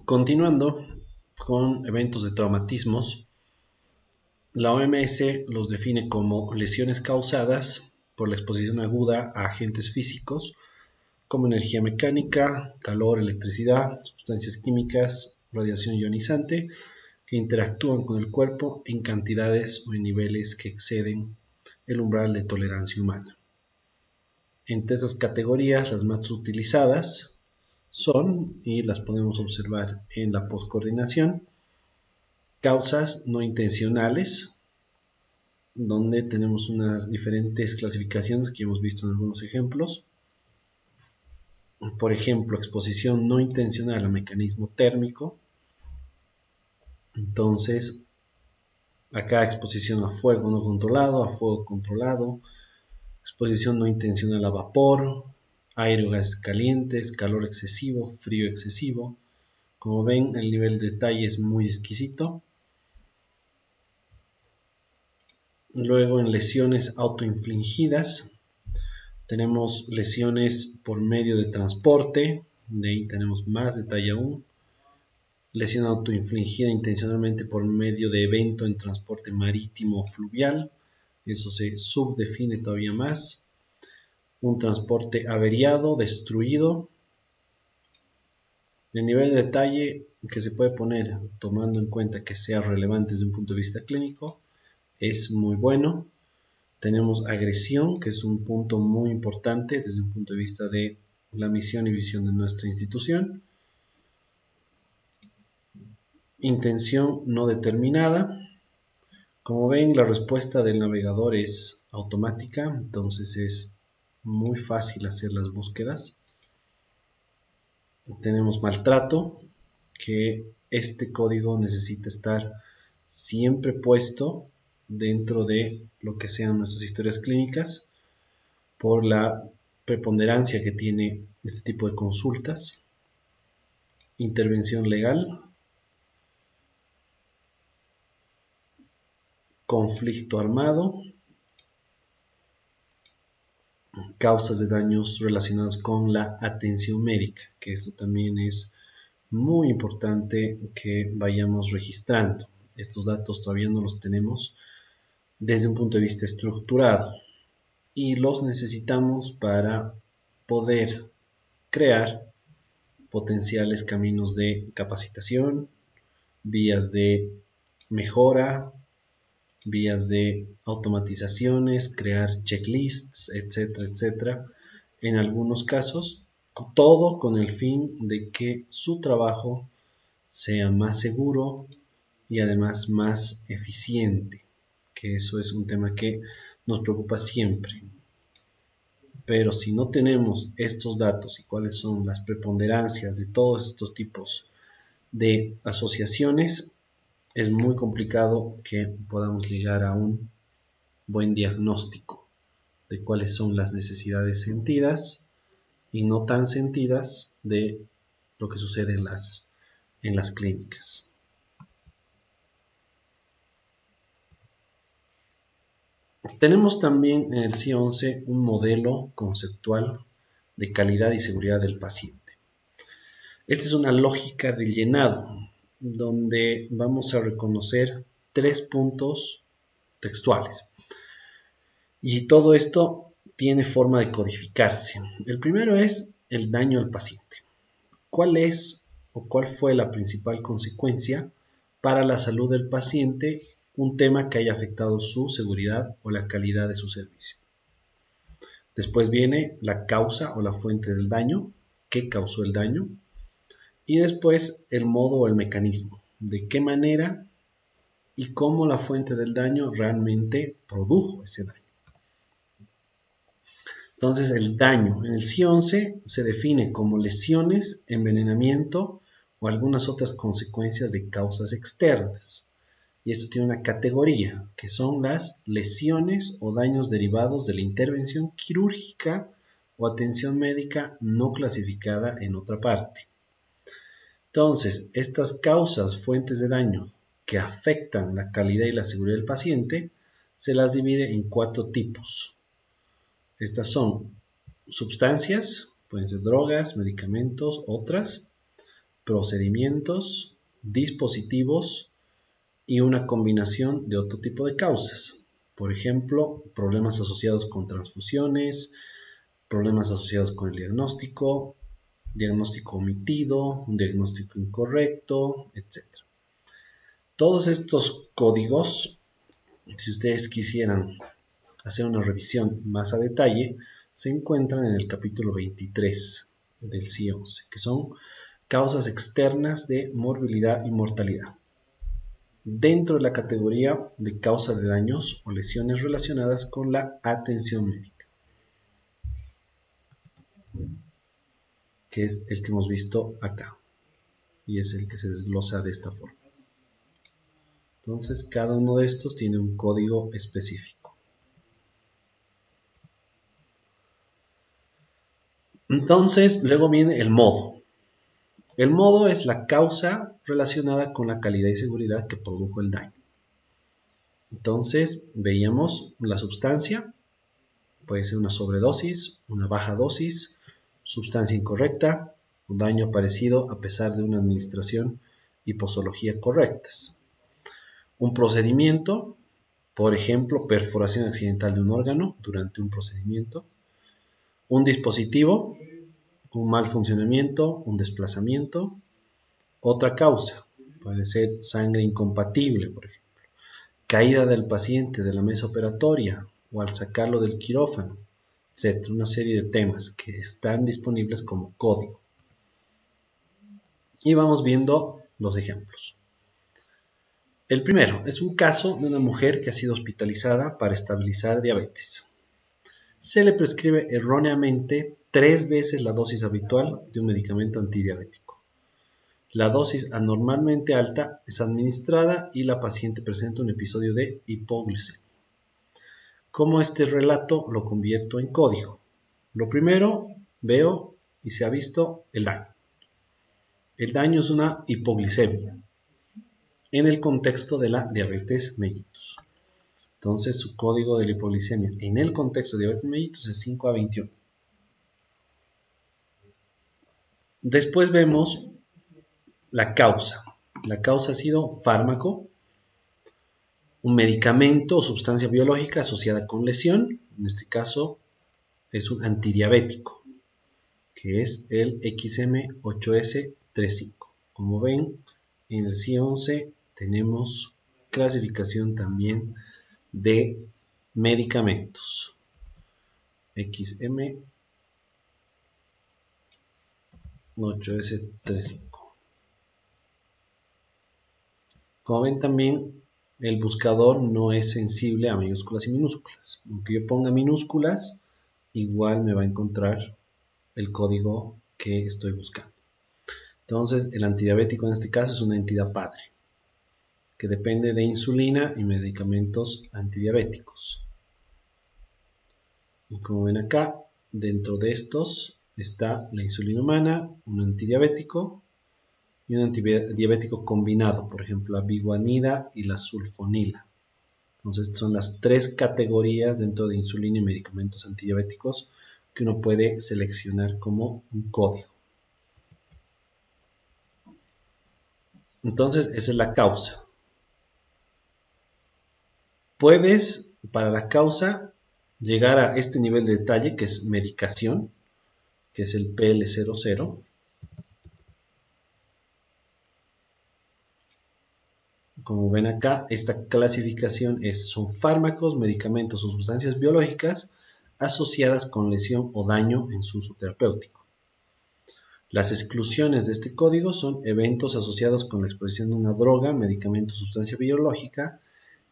Continuando con eventos de traumatismos, la OMS los define como lesiones causadas por la exposición aguda a agentes físicos como energía mecánica, calor, electricidad, sustancias químicas, radiación ionizante, que interactúan con el cuerpo en cantidades o en niveles que exceden el umbral de tolerancia humana. Entre esas categorías, las más utilizadas son, y las podemos observar en la postcoordinación, causas no intencionales, donde tenemos unas diferentes clasificaciones que hemos visto en algunos ejemplos. Por ejemplo, exposición no intencional a mecanismo térmico. Entonces, acá exposición a fuego no controlado, a fuego controlado, exposición no intencional a vapor, aire o gases calientes, calor excesivo, frío excesivo. Como ven, el nivel de detalle es muy exquisito. Luego, en lesiones autoinfligidas, tenemos lesiones por medio de transporte, de ahí tenemos más detalle aún. Lesión autoinfligida intencionalmente por medio de evento en transporte marítimo o fluvial, eso se subdefine todavía más. Un transporte averiado, destruido. El nivel de detalle que se puede poner, tomando en cuenta que sea relevante desde un punto de vista clínico, es muy bueno. Tenemos agresión, que es un punto muy importante desde un punto de vista de la misión y visión de nuestra institución. Intención no determinada. Como ven, la respuesta del navegador es automática, entonces es muy fácil hacer las búsquedas. Tenemos maltrato, que este código necesita estar siempre puesto dentro de lo que sean nuestras historias clínicas por la preponderancia que tiene este tipo de consultas. Intervención legal, conflicto armado, causas de daños relacionados con la atención médica, que esto también es muy importante que vayamos registrando. Estos datos todavía no los tenemos desde un punto de vista estructurado y los necesitamos para poder crear potenciales caminos de capacitación, vías de mejora, vías de automatizaciones, crear checklists, etcétera, etcétera. En algunos casos, todo con el fin de que su trabajo sea más seguro y además más eficiente, que eso es un tema que nos preocupa siempre. Pero si no tenemos estos datos y cuáles son las preponderancias de todos estos tipos de asociaciones, es muy complicado que podamos llegar a un buen diagnóstico de cuáles son las necesidades sentidas y no tan sentidas de lo que sucede en las clínicas. Tenemos también en el CIE-11 un modelo conceptual de calidad y seguridad del paciente. Esta es una lógica de llenado donde vamos a reconocer 3 puntos textuales. Y todo esto tiene forma de codificarse. El primero es el daño al paciente. ¿Cuál es o cuál fue la principal consecuencia para la salud del paciente un tema que haya afectado su seguridad o la calidad de su servicio? Después viene la causa o la fuente del daño, qué causó el daño, y después el modo o el mecanismo, de qué manera y cómo la fuente del daño realmente produjo ese daño. Entonces el daño en el CIE-11 se define como lesiones, envenenamiento o algunas otras consecuencias de causas externas. Y esto tiene una categoría, que son las lesiones o daños derivados de la intervención quirúrgica o atención médica no clasificada en otra parte. Entonces, estas causas, fuentes de daño que afectan la calidad y la seguridad del paciente, se las divide en 4 tipos. Estas son sustancias, pueden ser drogas, medicamentos, otras, procedimientos, dispositivos y una combinación de otro tipo de causas. Por ejemplo, problemas asociados con transfusiones, problemas asociados con el diagnóstico, diagnóstico omitido, un diagnóstico incorrecto, etc. Todos estos códigos, si ustedes quisieran hacer una revisión más a detalle, se encuentran en el capítulo 23 del CIE-11, que son causas externas de morbilidad y mortalidad, dentro de la categoría de causa de daños o lesiones relacionadas con la atención médica, que es el que hemos visto acá, y es el que se desglosa de esta forma. Entonces, cada uno de estos tiene un código específico. Entonces, luego viene el modo. El modo es la causa relacionada con la calidad y seguridad que produjo el daño. Entonces, veíamos la sustancia, puede ser una sobredosis, una baja dosis, sustancia incorrecta, un daño aparecido a pesar de una administración y posología correctas. Un procedimiento, por ejemplo, perforación accidental de un órgano durante un procedimiento. Un dispositivo, un mal funcionamiento, un desplazamiento. Otra causa, puede ser sangre incompatible, por ejemplo. Caída del paciente de la mesa operatoria o al sacarlo del quirófano, etc. Una serie de temas que están disponibles como código. Y vamos viendo los ejemplos. El primero es un caso de una mujer que ha sido hospitalizada para estabilizar diabetes. Se le prescribe erróneamente 3 veces la dosis habitual de un medicamento antidiabético. La dosis anormalmente alta es administrada y la paciente presenta un episodio de hipoglucemia. ¿Cómo este relato lo convierto en código? Lo primero, veo y se ha visto el daño. El daño es una hipoglicemia en el contexto de la diabetes mellitus. Entonces su código de la hipoglicemia en el contexto de diabetes mellitus es 5A21. Después vemos la causa. La causa ha sido fármaco, un medicamento o sustancia biológica asociada con lesión. En este caso es un antidiabético, que es el XM8S35. Como ven, en el CIE-11 tenemos clasificación también de medicamentos. XM8S35. Como ven también, el buscador no es sensible a mayúsculas y minúsculas. Aunque yo ponga minúsculas, igual me va a encontrar el código que estoy buscando. Entonces, el antidiabético en este caso es una entidad padre, que depende de insulina y medicamentos antidiabéticos. Y como ven acá, dentro de estos está la insulina humana, un antidiabético y un antidiabético combinado, por ejemplo, la biguanida y la sulfonila. Entonces, son las 3 categorías dentro de insulina y medicamentos antidiabéticos que uno puede seleccionar como un código. Entonces, esa es la causa. Puedes, para la causa, llegar a este nivel de detalle que es medicación, que es el PL00. Como ven acá, esta clasificación son fármacos, medicamentos o sustancias biológicas asociadas con lesión o daño en su uso terapéutico. Las exclusiones de este código son eventos asociados con la exposición de una droga, medicamento o sustancia biológica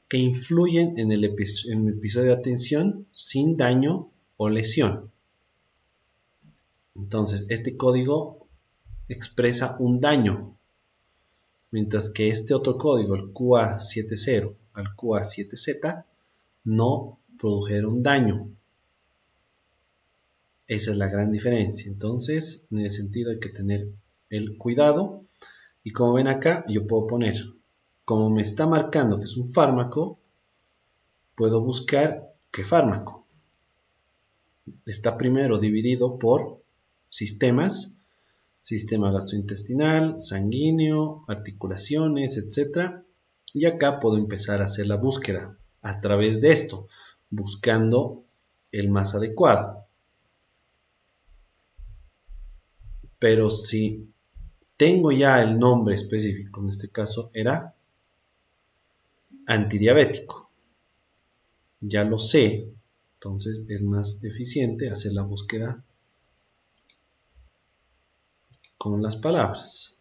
que influyen en el episodio de atención sin daño o lesión. Entonces, este código expresa un daño, mientras que este otro código, el QA70 al QA7Z, no produjeron daño. Esa es la gran diferencia. Entonces, en ese sentido hay que tener el cuidado. Y como ven acá, yo puedo poner, como me está marcando que es un fármaco, puedo buscar qué fármaco. Está primero dividido por sistemas. sistema gastrointestinal, sanguíneo, articulaciones, etc. Y acá puedo empezar a hacer la búsqueda a través de esto, buscando el más adecuado. Pero si tengo ya el nombre específico, en este caso era antidiabético, ya lo sé, entonces es más eficiente hacer la búsqueda con las palabras.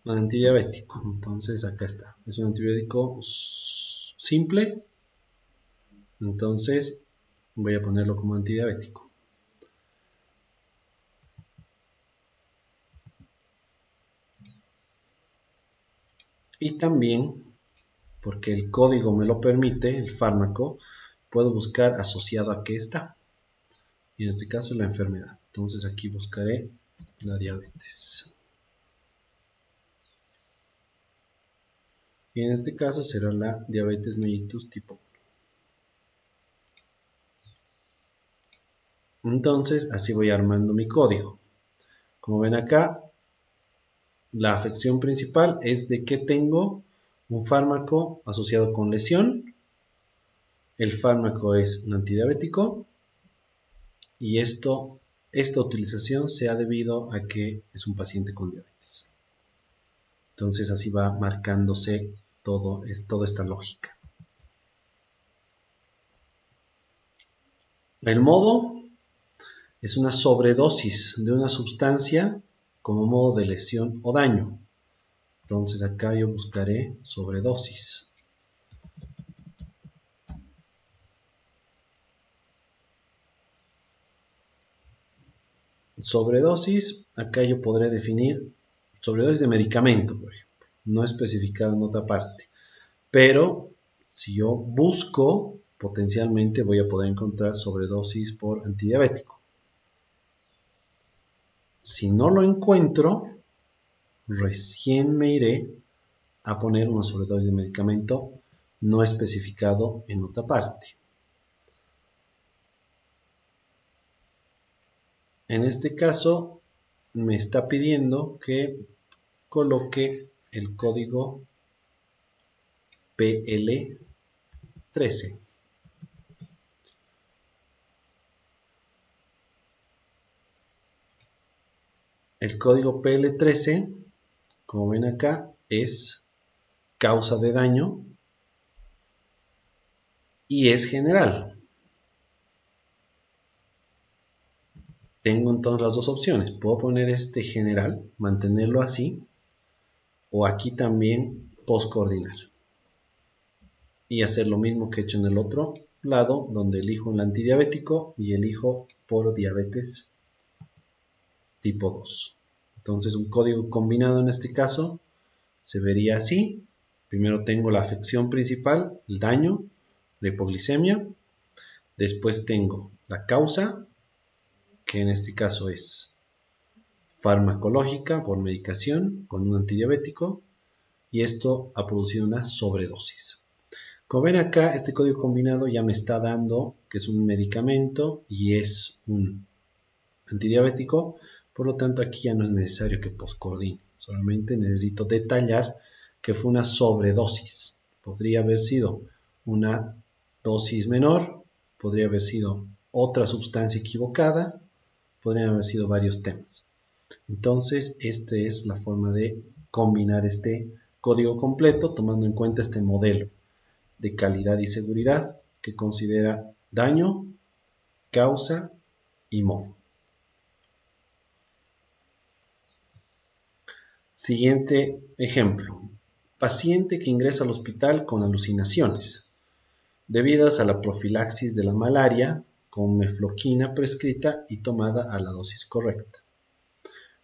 Antidiabético, entonces acá está, es un antibiótico simple, entonces voy a ponerlo como antidiabético. Y también, porque el código me lo permite, el fármaco, puedo buscar asociado a qué está. Y en este caso la enfermedad. Entonces aquí buscaré la diabetes. Y en este caso será la diabetes mellitus tipo 1. Entonces así voy armando mi código. Como ven acá, la afección principal es de que tengo un fármaco asociado con lesión. El fármaco es un antidiabético. Y esta utilización se ha debido a que es un paciente con diabetes. Entonces así va marcándose toda esta lógica. El modo es una sobredosis de una sustancia como modo de lesión o daño. Entonces acá yo buscaré sobredosis. Sobredosis, acá yo podré definir sobredosis de medicamento, por ejemplo, no especificado en otra parte. Pero si yo busco, potencialmente voy a poder encontrar sobredosis por antidiabético. Si no lo encuentro, recién me iré a poner una sobredosis de medicamento no especificado en otra parte. En este caso, me está pidiendo que coloque el código PL13. El código PL13, como ven acá, es causa de daño y es general. Tengo entonces las dos opciones. Puedo poner este general, mantenerlo así, o aquí también postcoordinar. Y hacer lo mismo que he hecho en el otro lado, donde elijo el antidiabético y elijo por diabetes tipo 2. Entonces un código combinado en este caso se vería así. Primero tengo la afección principal, el daño, la hipoglicemia. Después tengo la causa, que en este caso es farmacológica por medicación con un antidiabético, y esto ha producido una sobredosis. Como ven acá, este código combinado ya me está dando que es un medicamento y es un antidiabético, por lo tanto aquí ya no es necesario que postcoordine, solamente necesito detallar que fue una sobredosis. Podría haber sido una dosis menor, podría haber sido otra sustancia equivocada, podrían haber sido varios temas. Entonces, esta es la forma de combinar este código completo tomando en cuenta este modelo de calidad y seguridad que considera daño, causa y modo. Siguiente ejemplo. Paciente que ingresa al hospital con alucinaciones debidas a la profilaxis de la malaria con mefloquina prescrita y tomada a la dosis correcta.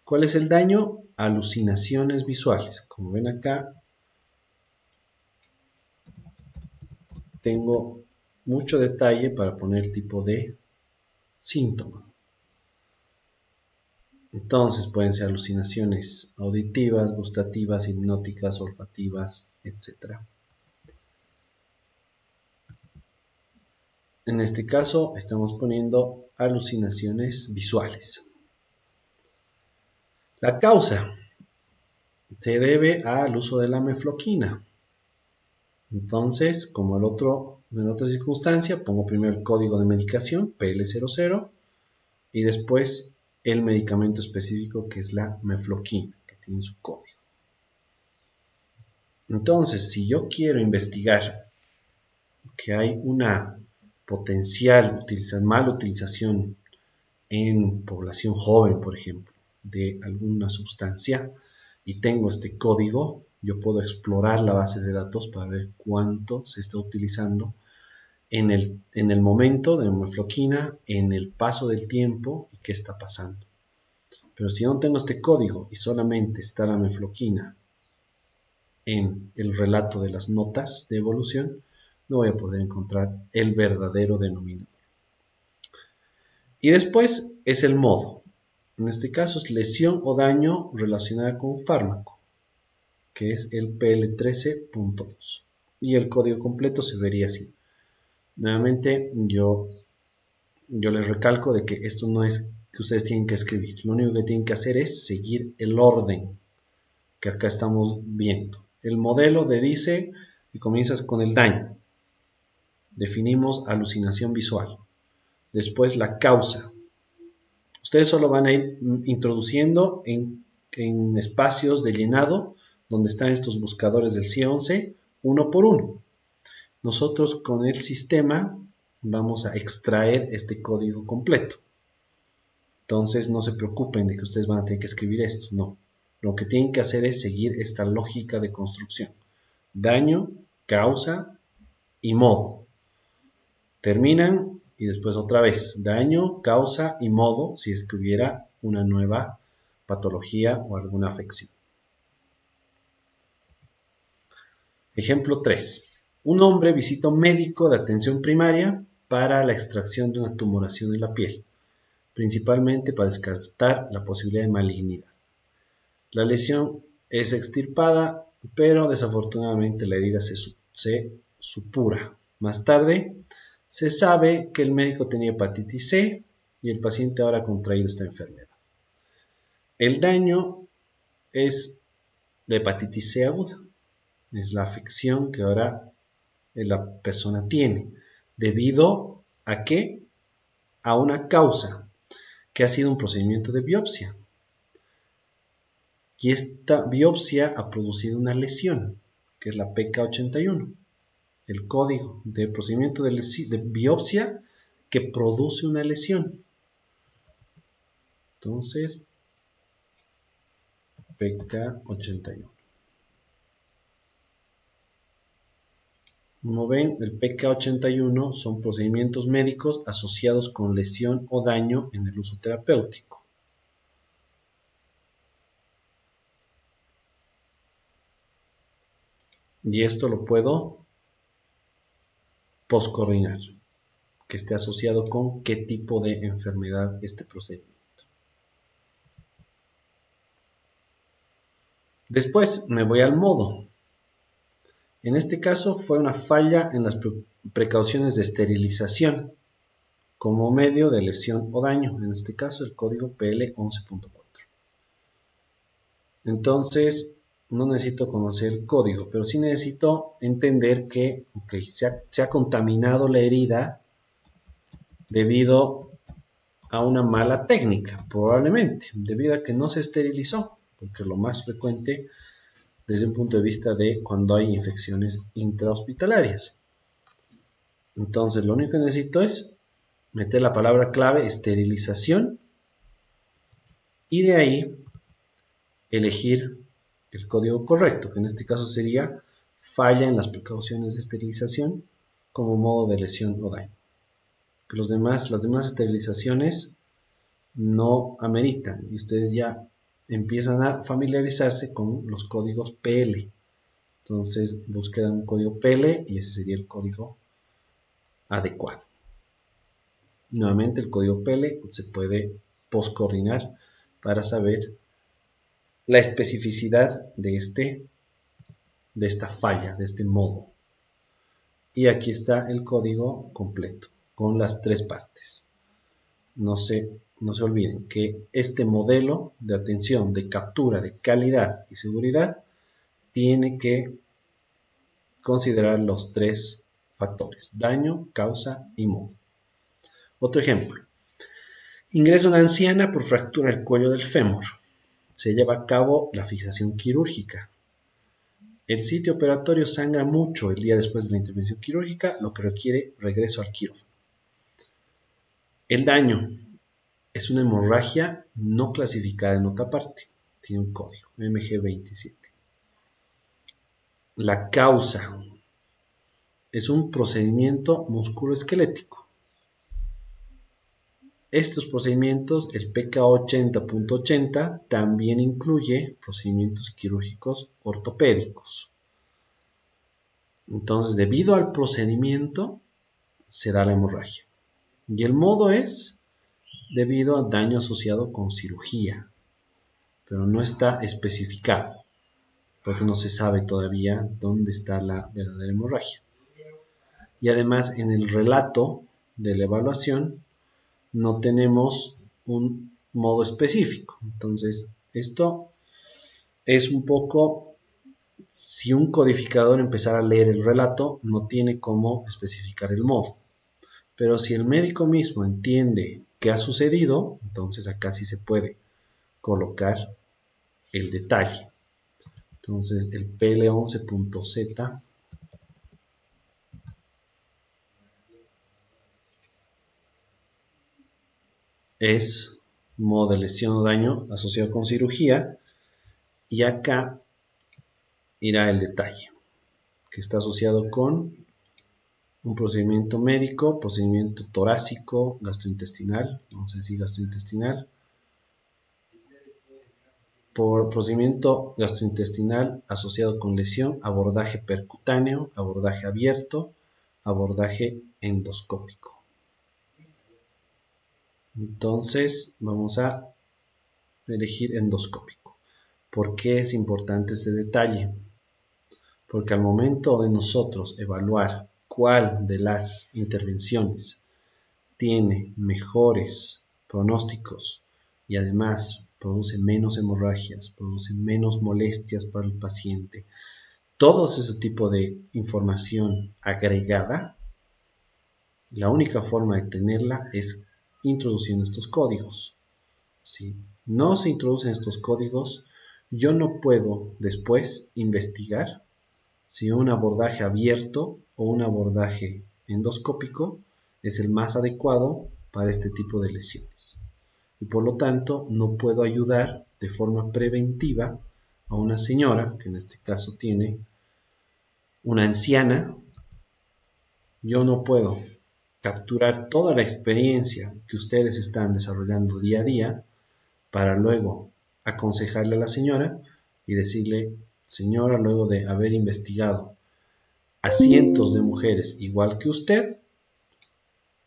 ¿Cuál es el daño? Alucinaciones visuales. Como ven acá, tengo mucho detalle para poner el tipo de síntoma. Entonces pueden ser alucinaciones auditivas, gustativas, hipnóticas, olfativas, etc. En este caso estamos poniendo alucinaciones visuales. La causa se debe al uso de la mefloquina. Entonces, como en otra circunstancia, pongo primero el código de medicación, PL00, y después el medicamento específico que es la mefloquina, que tiene su código. Entonces, si yo quiero investigar que hay una potencial mala utilización en población joven, por ejemplo, de alguna sustancia, y tengo este código, yo puedo explorar la base de datos para ver cuánto se está utilizando en el momento de mefloquina, en el paso del tiempo y qué está pasando. Pero si yo no tengo este código y solamente está la mefloquina en el relato de las notas de evolución, no voy a poder encontrar el verdadero denominador. Y después es el modo. En este caso es lesión o daño relacionada con un fármaco, que es el PL13.2. Y el código completo se vería así. Nuevamente yo les recalco de que esto no es que ustedes tienen que escribir. Lo único que tienen que hacer es seguir el orden que acá estamos viendo. El modelo dice que comienzas con el daño. Definimos alucinación visual. Después la causa. Ustedes solo van a ir introduciendo en espacios de llenado donde están estos buscadores del CIE11 uno por uno. Nosotros con el sistema vamos a extraer este código completo. Entonces no se preocupen de que ustedes van a tener que escribir esto, no. Lo que tienen que hacer es seguir esta lógica de construcción. Daño, causa y modo. Terminan y después otra vez. Daño, causa y modo si es que hubiera una nueva patología o alguna afección. Ejemplo 3. Un hombre visita a un médico de atención primaria para la extracción de una tumoración en la piel, principalmente para descartar la posibilidad de malignidad. La lesión es extirpada, pero desafortunadamente la herida se supura. Más tarde, se sabe que el médico tenía hepatitis C y el paciente ahora ha contraído esta enfermedad. El daño es la hepatitis C aguda, es la afección que ahora la persona tiene, debido a qué? A una causa, que ha sido un procedimiento de biopsia. Y esta biopsia ha producido una lesión, que es la PK81, el código de procedimiento de biopsia que produce una lesión. Entonces, PK81. Como ven, el PK81 son procedimientos médicos asociados con lesión o daño en el uso terapéutico. Y esto lo puedo postcoordinar, que esté asociado con qué tipo de enfermedad este procedimiento. Después me voy al modo. En este caso fue una falla en las precauciones de esterilización como medio de lesión o daño, en este caso el código PL11.4. Entonces, no necesito conocer el código, pero sí necesito entender que se ha contaminado la herida debido a una mala técnica, probablemente, debido a que no se esterilizó, porque lo más frecuente desde un punto de vista de cuando hay infecciones intrahospitalarias. Entonces, lo único que necesito es meter la palabra clave esterilización y de ahí elegir el código correcto, que en este caso sería falla en las precauciones de esterilización como modo de lesión o daño. Que las demás esterilizaciones no ameritan y ustedes ya empiezan a familiarizarse con los códigos PL. Entonces busquen un código PL y ese sería el código adecuado. Nuevamente el código PL se puede postcoordinar para saber la especificidad de esta falla, de este modo. Y aquí está el código completo con las tres partes. No se olviden que este modelo de atención, de captura, de calidad y seguridad tiene que considerar los tres factores: daño, causa y modo. Otro ejemplo. Ingresa una anciana por fractura del cuello del fémur. Se lleva a cabo la fijación quirúrgica. El sitio operatorio sangra mucho el día después de la intervención quirúrgica, lo que requiere regreso al quirófano. El daño es una hemorragia no clasificada en otra parte. Tiene un código, MG27. La causa es un procedimiento musculoesquelético. Estos procedimientos, el PK 80.80, también incluye procedimientos quirúrgicos ortopédicos. Entonces, debido al procedimiento, se da la hemorragia. Y el modo es debido al daño asociado con cirugía, pero no está especificado, porque no se sabe todavía dónde está la verdadera hemorragia. Y además, en el relato de la evaluación, no tenemos un modo específico. Entonces, esto es un poco, si un codificador empezara a leer el relato, no tiene cómo especificar el modo. Pero si el médico mismo entiende qué ha sucedido, entonces acá sí se puede colocar el detalle. Entonces, el PL11.Z es modo de lesión o daño asociado con cirugía, y acá irá el detalle, que está asociado con un procedimiento médico, procedimiento torácico, gastrointestinal, vamos a decir gastrointestinal, por procedimiento gastrointestinal asociado con lesión, abordaje percutáneo, abordaje abierto, abordaje endoscópico. Entonces vamos a elegir endoscópico. ¿Por qué es importante este detalle? Porque al momento de nosotros evaluar cuál de las intervenciones tiene mejores pronósticos y además produce menos hemorragias, produce menos molestias para el paciente, todo ese tipo de información agregada, la única forma de tenerla es introduciendo estos códigos. Si no se introducen estos códigos, yo no puedo después investigar si un abordaje abierto o un abordaje endoscópico es el más adecuado para este tipo de lesiones. Y por lo tanto, no puedo ayudar de forma preventiva a una señora, que en este caso tiene una anciana. Yo no puedo capturar toda la experiencia que ustedes están desarrollando día a día para luego aconsejarle a la señora y decirle: señora, luego de haber investigado a cientos de mujeres igual que usted,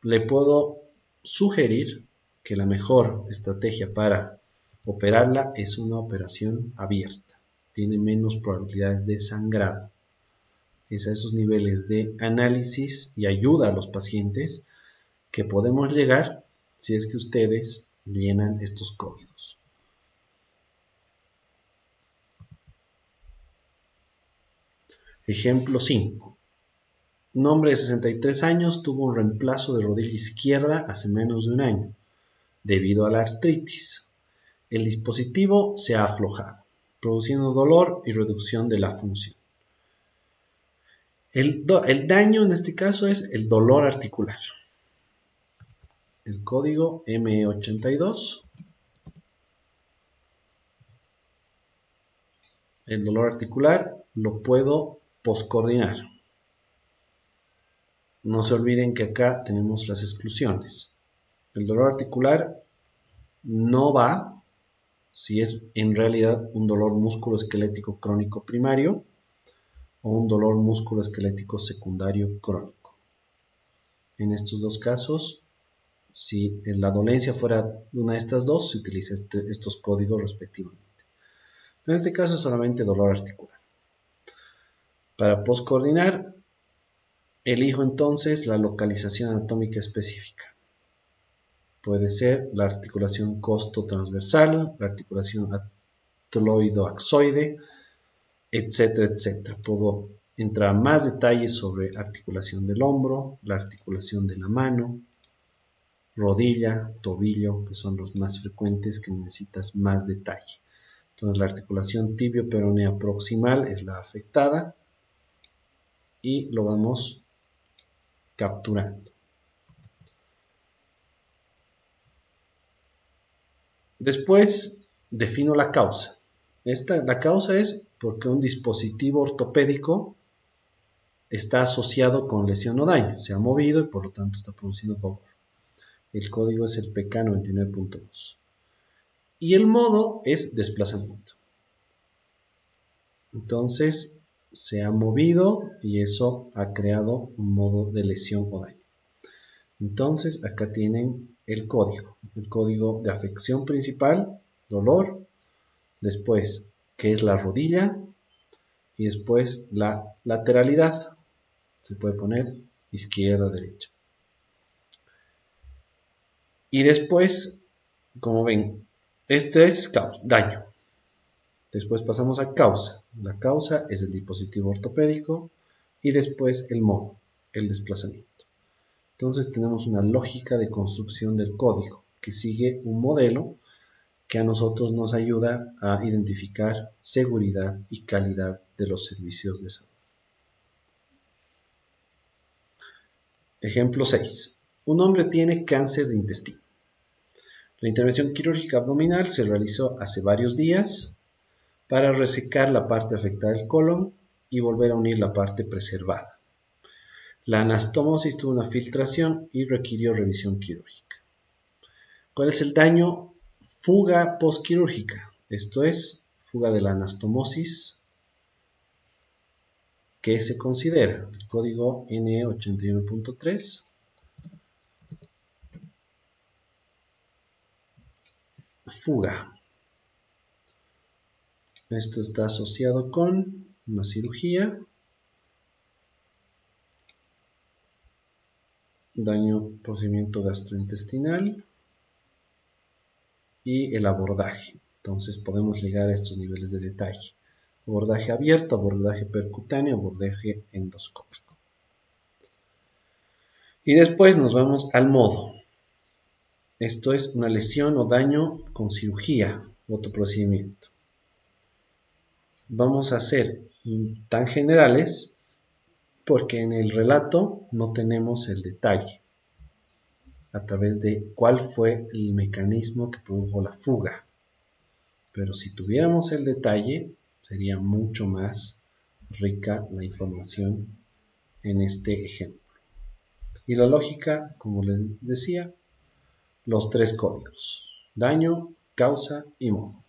le puedo sugerir que la mejor estrategia para operarla es una operación abierta. Tiene menos probabilidades de sangrado. Es a esos niveles de análisis y ayuda a los pacientes que podemos llegar si es que ustedes llenan estos códigos. Ejemplo 5. Un hombre de 63 años tuvo un reemplazo de rodilla izquierda hace menos de un año, debido a la artritis. El dispositivo se ha aflojado, produciendo dolor y reducción de la función. El daño en este caso es el dolor articular. El código ME82. El dolor articular lo puedo poscoordinar. No se olviden que acá tenemos las exclusiones. El dolor articular no va si es en realidad un dolor musculoesquelético crónico primario o un dolor musculoesquelético secundario crónico. En estos dos casos, si la dolencia fuera una de estas dos, se utiliza estos códigos respectivamente. En este caso es solamente dolor articular. Para poscoordinar, Elijo entonces la localización anatómica específica. Puede ser la articulación costo-transversal, la articulación ateloido-axoide, etcétera, etcétera. Puedo entrar a más detalles sobre articulación del hombro, la articulación de la mano, rodilla, tobillo, que son los más frecuentes que necesitas más detalle. Entonces la articulación tibio-peronea proximal es la afectada y lo vamos capturando. Después defino la causa. La causa es porque un dispositivo ortopédico está asociado con lesión o daño, se ha movido y por lo tanto está produciendo dolor. El código es el PK99.2. Y el modo es desplazamiento. Entonces se ha movido y eso ha creado un modo de lesión o daño. Entonces acá tienen el código de afección principal, dolor, después que es la rodilla y después la lateralidad. Se puede poner izquierda, derecha. Y después, como ven, este es daño. Después pasamos a causa. La causa es el dispositivo ortopédico y después el modo, el desplazamiento. Entonces tenemos una lógica de construcción del código que sigue un modelo que a nosotros nos ayuda a identificar seguridad y calidad de los servicios de salud. Ejemplo 6. Un hombre tiene cáncer de intestino. La intervención quirúrgica abdominal se realizó hace varios días para resecar la parte afectada del colon y volver a unir la parte preservada. La anastomosis tuvo una filtración y requirió revisión quirúrgica. ¿Cuál es el daño? Fuga postquirúrgica. Esto es, fuga de la anastomosis. ¿Qué se considera? El código N81.3. Fuga. Esto está asociado con una cirugía, daño, procedimiento gastrointestinal y el abordaje. Entonces podemos llegar a estos niveles de detalle. Abordaje abierto, abordaje percutáneo, abordaje endoscópico. Y después nos vamos al modo. Esto es una lesión o daño con cirugía, otro procedimiento. Vamos a ser tan generales porque en el relato no tenemos el detalle a través de cuál fue el mecanismo que produjo la fuga. Pero si tuviéramos el detalle, sería mucho más rica la información en este ejemplo. Y la lógica, como les decía, los tres códigos: daño, causa y modo.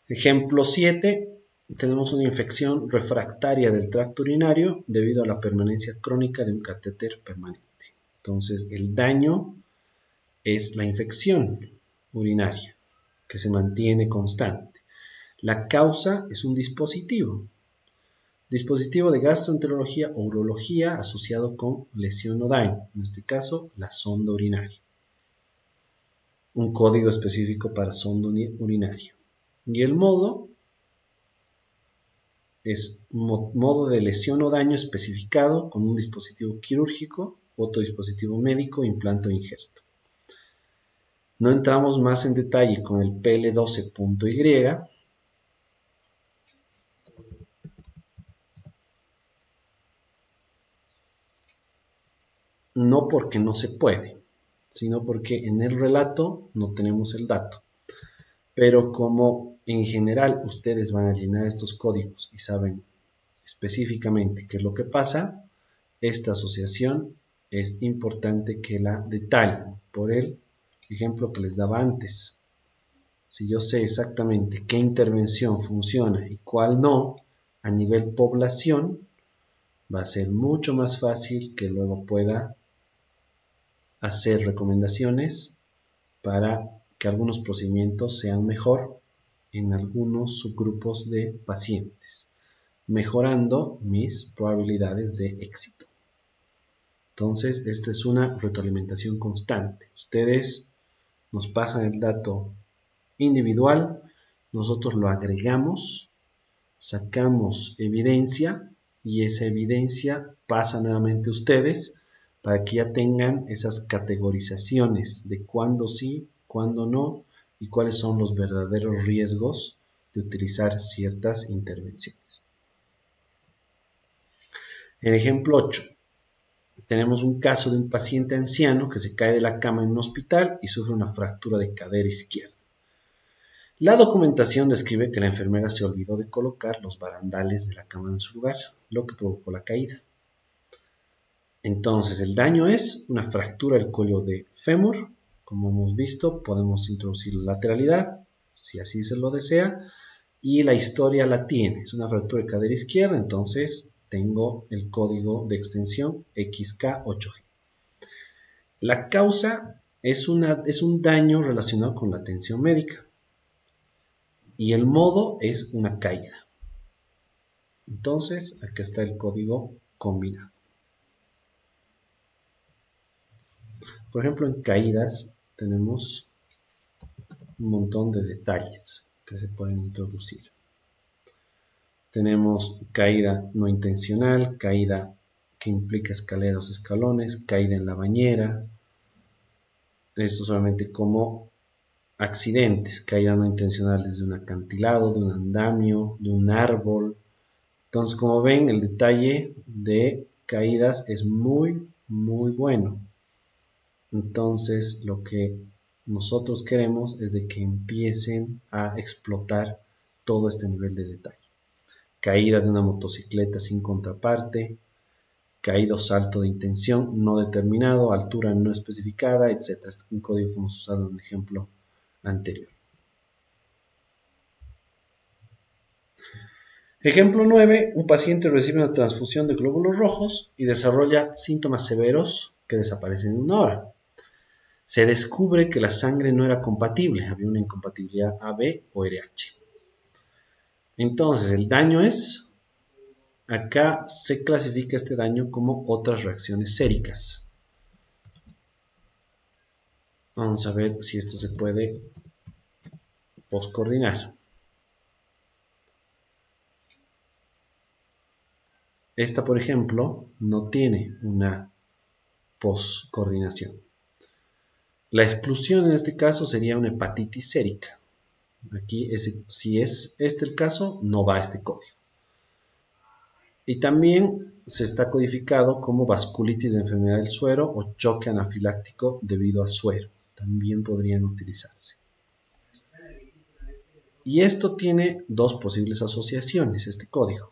Ejemplo 7. Tenemos una infección refractaria del tracto urinario debido a la permanencia crónica de un catéter permanente. Entonces, el daño es la infección urinaria que se mantiene constante. La causa es un dispositivo de gastroenterología o urología asociado con lesión o daño, en este caso la sonda urinaria. Un código específico para sonda urinaria. Y el modo es modo de lesión o daño especificado con un dispositivo quirúrgico, otro dispositivo médico, implante o injerto. No entramos más en detalle con el PL12.Y, no porque no se puede, sino porque en el relato no tenemos el dato. Pero como en general ustedes van a llenar estos códigos y saben específicamente qué es lo que pasa, esta asociación es importante que la detallen por el ejemplo que les daba antes. Si yo sé exactamente qué intervención funciona y cuál no a nivel población, va a ser mucho más fácil que luego pueda hacer recomendaciones para que algunos procedimientos sean mejor en algunos subgrupos de pacientes. mejorando mis probabilidades de éxito. Entonces, esta es una retroalimentación constante. Ustedes nos pasan el dato individual, nosotros lo agregamos, sacamos evidencia y esa evidencia pasa nuevamente a ustedes para que ya tengan esas categorizaciones de cuándo sí, cuándo no y cuáles son los verdaderos riesgos de utilizar ciertas intervenciones. En ejemplo 8, tenemos un caso de un paciente anciano que se cae de la cama en un hospital y sufre una fractura de cadera izquierda. La documentación describe que la enfermera se olvidó de colocar los barandales de la cama en su lugar, lo que provocó la caída. Entonces, el daño es una fractura del cuello de fémur. Como hemos visto, podemos introducir la lateralidad, si así se lo desea, y la historia la tiene. Es una fractura de cadera izquierda, entonces tengo el código de extensión XK8G. La causa es un daño relacionado con la atención médica y el modo es una caída. Entonces, acá está el código combinado. Por ejemplo, en caídas tenemos un montón de detalles que se pueden introducir. Tenemos caída no intencional, caída que implica escaleras o escalones, caída en la bañera. Esto solamente como accidentes, caída no intencional desde un acantilado, de un andamio, de un árbol. Entonces, como ven, el detalle de caídas es muy, muy bueno. Entonces, lo que nosotros queremos es de que empiecen a explotar todo este nivel de detalle. Caída de una motocicleta sin contraparte, caída o salto de intención no determinado, altura no especificada, etc. Este es un código que hemos usado en un ejemplo anterior. Ejemplo 9. Un paciente recibe una transfusión de glóbulos rojos y desarrolla síntomas severos que desaparecen en una hora. Se descubre que la sangre no era compatible, había una incompatibilidad AB o RH. Entonces, el daño es, acá se clasifica este daño como otras reacciones séricas. Vamos a ver si esto se puede poscoordinar. Esta, por ejemplo, no tiene una poscoordinación. La exclusión en este caso sería una hepatitis sérica. Aquí, si es este el caso, no va este código. Y también se está codificado como vasculitis de enfermedad del suero o choque anafiláctico debido a suero. También podrían utilizarse. Y esto tiene dos posibles asociaciones, este código.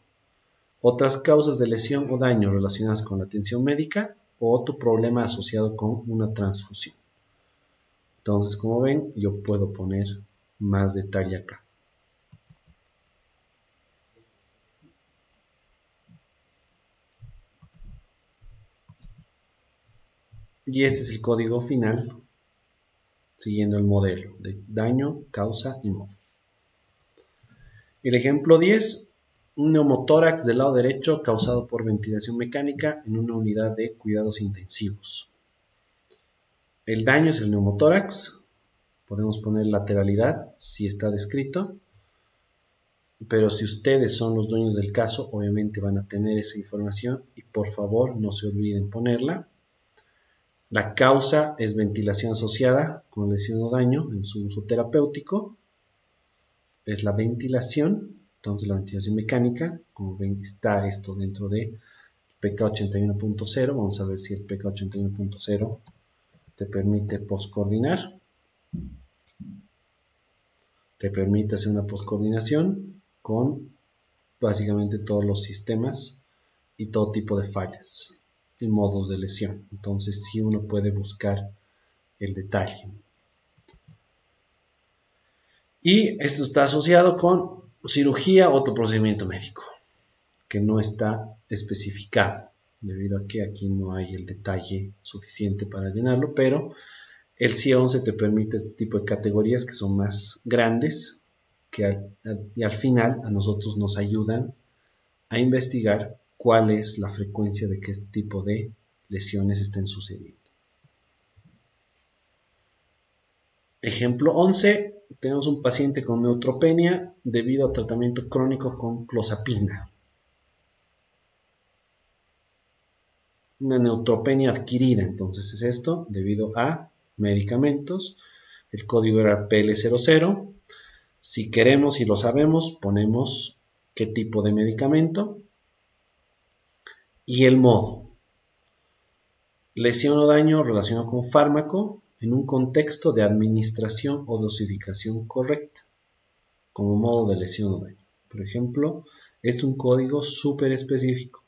Otras causas de lesión o daño relacionadas con la atención médica o otro problema asociado con una transfusión. Entonces, como ven, yo puedo poner más detalle acá. Y este es el código final, siguiendo el modelo de daño, causa y modo. El ejemplo 10, un neumotórax del lado derecho causado por ventilación mecánica en una unidad de cuidados intensivos. El daño es el neumotórax, podemos poner lateralidad si está descrito, pero si ustedes son los dueños del caso, obviamente van a tener esa información y por favor no se olviden ponerla. La causa es ventilación asociada con lesión o daño en su uso terapéutico. Es la ventilación, entonces la ventilación mecánica, como ven está esto dentro de PK81.0. Vamos a ver si el PK81.0 te permite poscoordinar. Te permite hacer una poscoordinación con básicamente todos los sistemas y todo tipo de fallas y modos de lesión. Entonces sí uno puede buscar el detalle. Y esto está asociado con cirugía o otro procedimiento médico que no está especificado debido a que aquí no hay el detalle suficiente para llenarlo, pero el C11 te permite este tipo de categorías que son más grandes y al final a nosotros nos ayudan a investigar cuál es la frecuencia de que este tipo de lesiones estén sucediendo. Ejemplo 11, tenemos un paciente con neutropenia debido a tratamiento crónico con clozapina. Una neutropenia adquirida, entonces es esto, debido a medicamentos. El código era PL00. Si queremos y lo sabemos, ponemos qué tipo de medicamento y el modo. Lesión o daño relacionado con fármaco en un contexto de administración o dosificación correcta, como modo de lesión o daño. Por ejemplo, es un código súper específico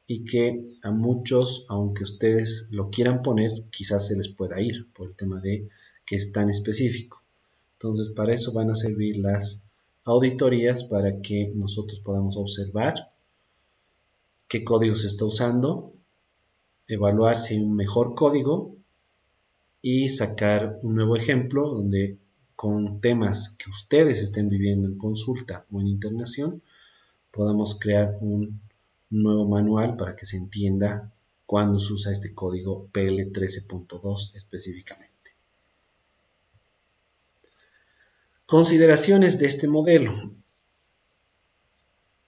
y que a muchos, aunque ustedes lo quieran poner, quizás se les pueda ir por el tema de que es tan específico. Entonces, para eso van a servir las auditorías, para que nosotros podamos observar qué código se está usando, evaluar si hay un mejor código y sacar un nuevo ejemplo donde con temas que ustedes estén viviendo en consulta o en internación podamos crear un nuevo manual para que se entienda cuándo se usa este código PL13.2 específicamente. Consideraciones de este modelo.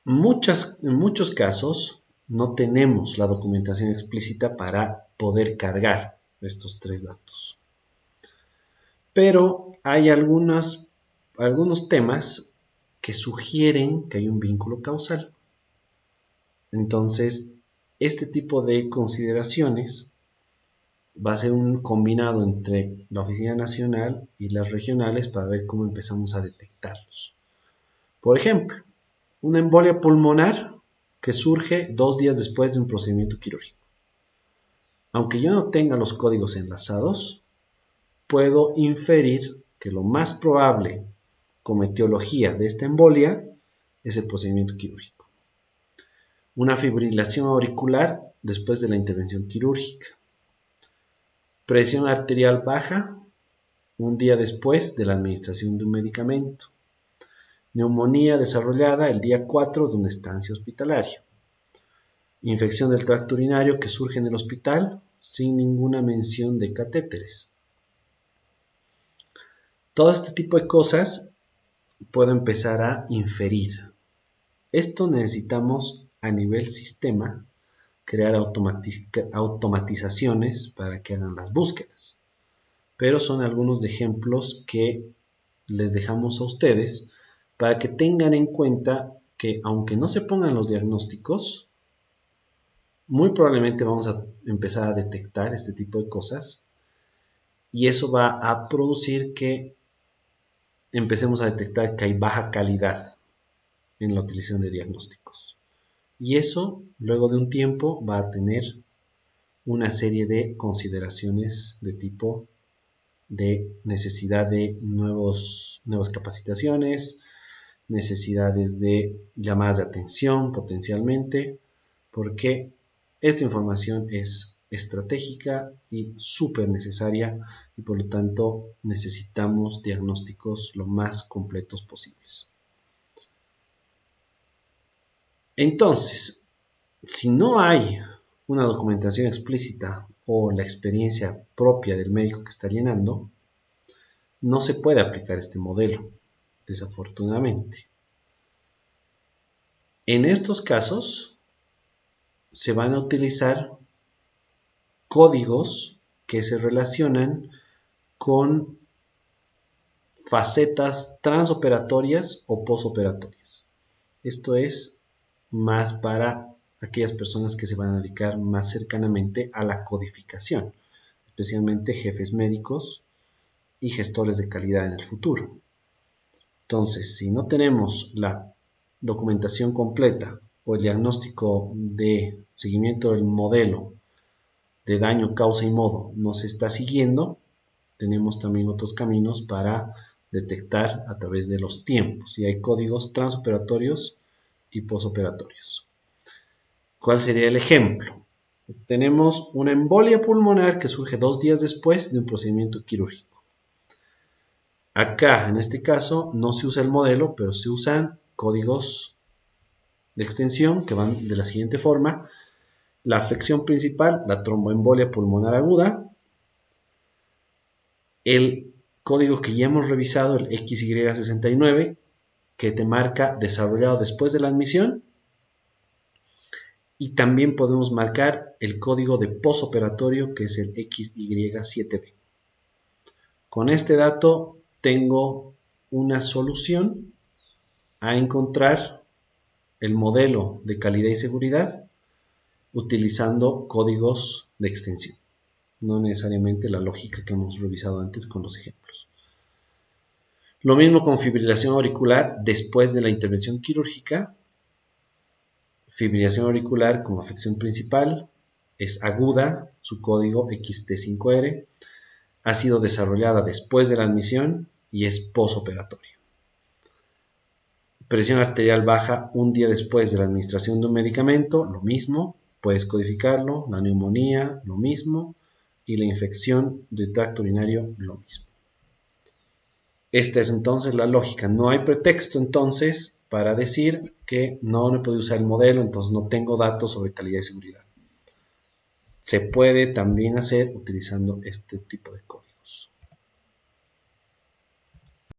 En muchos casos no tenemos la documentación explícita para poder cargar estos tres datos. Pero hay algunos temas que sugieren que hay un vínculo causal. Entonces, este tipo de consideraciones va a ser un combinado entre la Oficina Nacional y las regionales para ver cómo empezamos a detectarlos. Por ejemplo, una embolia pulmonar que surge 2 días después de un procedimiento quirúrgico. Aunque yo no tenga los códigos enlazados, puedo inferir que lo más probable como etiología de esta embolia es el procedimiento quirúrgico. Una fibrilación auricular después de la intervención quirúrgica. Presión arterial baja un día después de la administración de un medicamento. Neumonía desarrollada el día 4 de una estancia hospitalaria. Infección del tracto urinario que surge en el hospital sin ninguna mención de catéteres. Todo este tipo de cosas puedo empezar a inferir. Esto necesitamos a nivel sistema crear automatizaciones para que hagan las búsquedas. Pero son algunos de ejemplos que les dejamos a ustedes para que tengan en cuenta que aunque no se pongan los diagnósticos, muy probablemente vamos a empezar a detectar este tipo de cosas y eso va a producir que empecemos a detectar que hay baja calidad en la utilización de diagnósticos. Y eso, luego de un tiempo, va a tener una serie de consideraciones de tipo de necesidad de nuevas capacitaciones, necesidades de llamadas de atención potencialmente, porque esta información es estratégica y súper necesaria y por lo tanto necesitamos diagnósticos lo más completos posibles. Entonces, si no hay una documentación explícita o la experiencia propia del médico que está llenando, no se puede aplicar este modelo, desafortunadamente. En estos casos, se van a utilizar códigos que se relacionan con facetas transoperatorias o posoperatorias. Esto es más para aquellas personas que se van a dedicar más cercanamente a la codificación, especialmente jefes médicos y gestores de calidad en el futuro. Entonces, si no tenemos la documentación completa o el diagnóstico de seguimiento del modelo de daño, causa y modo no se está siguiendo, tenemos también otros caminos para detectar a través de los tiempos y hay códigos transoperatorios y posoperatorios. ¿Cuál sería el ejemplo? Tenemos una embolia pulmonar que surge 2 días después de un procedimiento quirúrgico. Acá, en este caso, no se usa el modelo, pero se usan códigos de extensión que van de la siguiente forma. La afección principal, la tromboembolia pulmonar aguda. El código que ya hemos revisado, el XY69, que te marca desarrollado después de la admisión. Y también podemos marcar el código de posoperatorio, que es el XY7B. Con este dato tengo una solución a encontrar el modelo de calidad y seguridad utilizando códigos de extensión, no necesariamente la lógica que hemos revisado antes con los ejemplos. Lo mismo con fibrilación auricular después de la intervención quirúrgica. Fibrilación auricular como afección principal es aguda, su código XT5R, ha sido desarrollada después de la admisión y es posoperatorio. Presión arterial baja un día después de la administración de un medicamento, lo mismo, puedes codificarlo. La neumonía, lo mismo, y la infección del tracto urinario, lo mismo. Esta es entonces la lógica. No hay pretexto entonces para decir que no he podido usar el modelo, entonces no tengo datos sobre calidad y seguridad. Se puede también hacer utilizando este tipo de códigos.